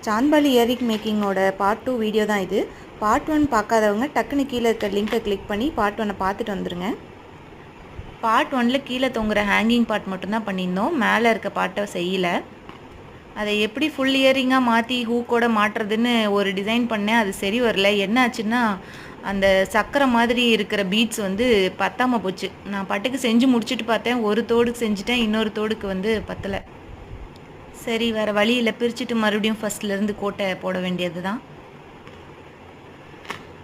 Chandbali earring மேக்கிங்கோட part 2 video தான் இது. Part 1 பார்க்காதவங்க டக்குன்னு கீழே இருக்க லிங்கை கிளிக் பண்ணி பார்ட் 1 பார்த்துட்டு வந்துடுங்க. பார்ட் 1ல் கீழே தொங்குற ஹேங்கிங் பார்ட் மட்டும்தான் பண்ணியிருந்தோம், மேலே இருக்க பார்ட்டை செய்யலை. அதை எப்படி ஃபுல் இயரிங்காக மாற்றி ஹூக்கோட மாட்டுறதுன்னு ஒரு டிசைன் பண்ணேன், அது சரி வரல. என்ன ஆச்சுன்னா அந்த சக்கரை மாதிரி இருக்கிற பீட்ஸ் பத்தாமல் போச்சு. நான் பாட்டுக்கு செஞ்சு முடிச்சுட்டு பார்த்தேன், ஒரு தோடுக்கு செஞ்சுட்டேன், இன்னொரு தோடுக்கு பத்தலை. சரி, வேறு வழி இல்லை, பிரிச்சுட்டு மறுபடியும் ஃபஸ்ட்லேருந்து கோட்டை போட வேண்டியது தான்.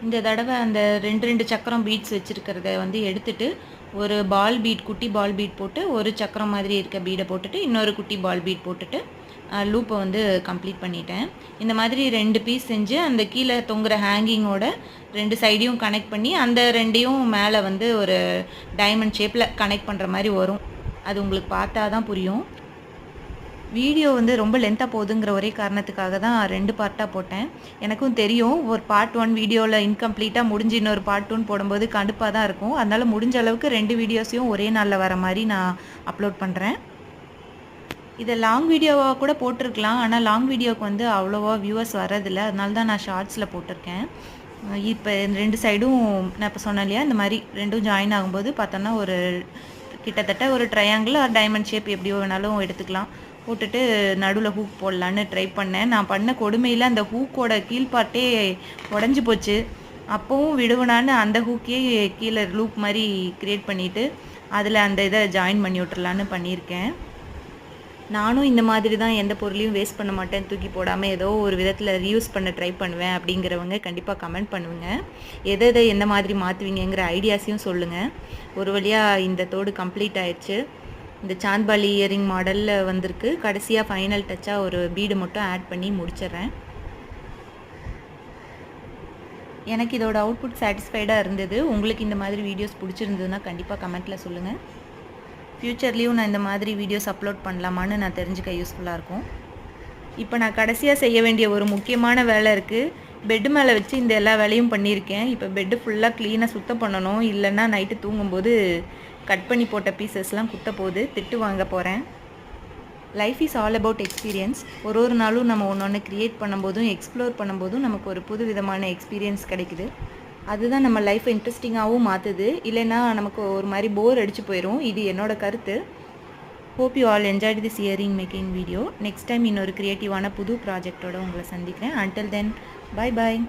இந்த தடவை அந்த ரெண்டு சக்கரம் பீட்ஸ் வச்சுருக்கிறத எடுத்துட்டு ஒரு பால் பீட், குட்டி பால் பீட் போட்டு ஒரு சக்கரம் மாதிரி இருக்க பீடை போட்டுட்டு இன்னொரு குட்டி பால் பீட் போட்டுட்டு லூப்பை கம்ப்ளீட் பண்ணிட்டேன். இந்த மாதிரி 2 பீஸ் செஞ்சு அந்த கீழே தொங்குற ஹேங்கிங்கோட 2 சைடையும் கனெக்ட் பண்ணி அந்த 2ஐயும் மேலே ஒரு டைமண்ட் ஷேப்பில் கனெக்ட் பண்ணுற மாதிரி வரும். அது உங்களுக்கு பார்த்தா தான் புரியும். வீடியோ ரொம்ப லென்த்தாக போகுதுங்கிற ஒரே காரணத்துக்காக தான் 2 பார்ட்டாக போட்டேன். எனக்கும் தெரியும், ஒரு பார்ட் 1 வீடியோவில் இன்கம்ப்ளீட்டாக முடிஞ்சு இன்னொரு பார்ட் 2 போடும்போது கடுப்பாக தான் இருக்கும். அதனால் முடிஞ்ச அளவுக்கு 2 வீடியோஸையும் ஒரே நாளில் வர மாதிரி நான் அப்லோட் பண்ணுறேன். இதை லாங் வீடியோவாக கூட போட்டிருக்கலாம், ஆனால் லாங் வீடியோவுக்கு அவ்வளோவா வியூவர்ஸ் வர்றதில்லை. அதனால தான் நான் ஷார்ட்ஸில் போட்டிருக்கேன். இப்போ 2 சைடும் நான் இப்போ சொன்னேன் இல்லையா, இந்த மாதிரி 2ம் ஜாயின் ஆகும்போது பார்த்தோன்னா ஒரு கிட்டத்தட்ட ஒரு ட்ரையாங்கிள் ஆர் டைமண்ட் ஷேப் எப்படியோ வேணாலும் எடுத்துக்கலாம். போட்டுட்டு நடுவில் ஹூக் போடலான்னு ட்ரை பண்ணேன். நான் பண்ண கொடுமையில் அந்த ஹூக்கோட கீழ்பார்ட்டே உடஞ்சி போச்சு. அப்போவும் விடுவனான்னு அந்த ஹூக்கே கீழே லூப் மாதிரி க்ரியேட் பண்ணிவிட்டு அதில் அந்த இதை ஜாயின் பண்ணி விட்டுறலான்னு பண்ணியிருக்கேன். நானும் இந்த மாதிரி தான் எந்த பொருளையும் வேஸ்ட் பண்ண மாட்டேன், தூக்கி போடாமல் ஏதோ ஒரு விதத்தில் ரீயூஸ் பண்ண ட்ரை பண்ணுவேன். அப்படிங்கிறவங்க கண்டிப்பாக கமெண்ட் பண்ணுவீங்க, எதை எந்த மாதிரி மாற்றுவீங்கிற ஐடியாஸையும் சொல்லுங்கள். ஒரு வழியாக இந்த தோடு கம்ப்ளீட் ஆயிடுச்சு. இந்த சாந்த்பாலி இயரிங் மாடலில் வந்திருக்கு. கடைசியாக ஃபைனல் டச்சாக ஒரு பீடு மட்டும் ஆட் பண்ணி முடிச்சிடுறேன். எனக்கு இதோட அவுட்புட் சாட்டிஸ்ஃபைடாக இருந்தது. உங்களுக்கு இந்த மாதிரி வீடியோஸ் பிடிச்சிருந்ததுன்னா கண்டிப்பாக கமெண்ட்டில் சொல்லுங்கள். ஃப்யூச்சர்லேயும் நான் இந்த மாதிரி வீடியோஸ் அப்லோட் பண்ணலாமான்னு நான் தெரிஞ்சுக்க யூஸ்ஃபுல்லாக இருக்கும். இப்போ நான் கடைசியாக செய்ய வேண்டிய ஒரு முக்கியமான வேலை இருக்குது. பெட்டு மேலே வச்சு இந்த எல்லா வேலையும் பண்ணியிருக்கேன். இப்போ பெட்டு ஃபுல்லாக க்ளீனாக சுத்தம் பண்ணணும், இல்லைன்னா நைட்டு தூங்கும்போது கட் பண்ணி போட்ட பீசஸ்லாம் குத்த போது திட்டு வாங்க போகிறேன். Life is all about experience. ஒரு நாளும் நம்ம ஒன்று க்ரியேட் பண்ணும்போதும் எக்ஸ்ப்ளோர் பண்ணும்போதும் நமக்கு ஒரு புது விதமான எக்ஸ்பீரியன்ஸ் கிடைக்குது. அதுதான் நம்ம லைஃப்பை இன்ட்ரெஸ்டிங்காகவும் மாற்றுது. இல்லைன்னா நமக்கு ஒரு மாதிரி போர் அடித்து போயிடும். இது என்னோட கருத்து. Hope you all enjoyed this earring making video. Next time இன்னொரு க்ரியேட்டிவான புது ப்ராஜெக்டோடு உங்களை சந்திக்கிறேன். அன்டில் தென், பை பாய்.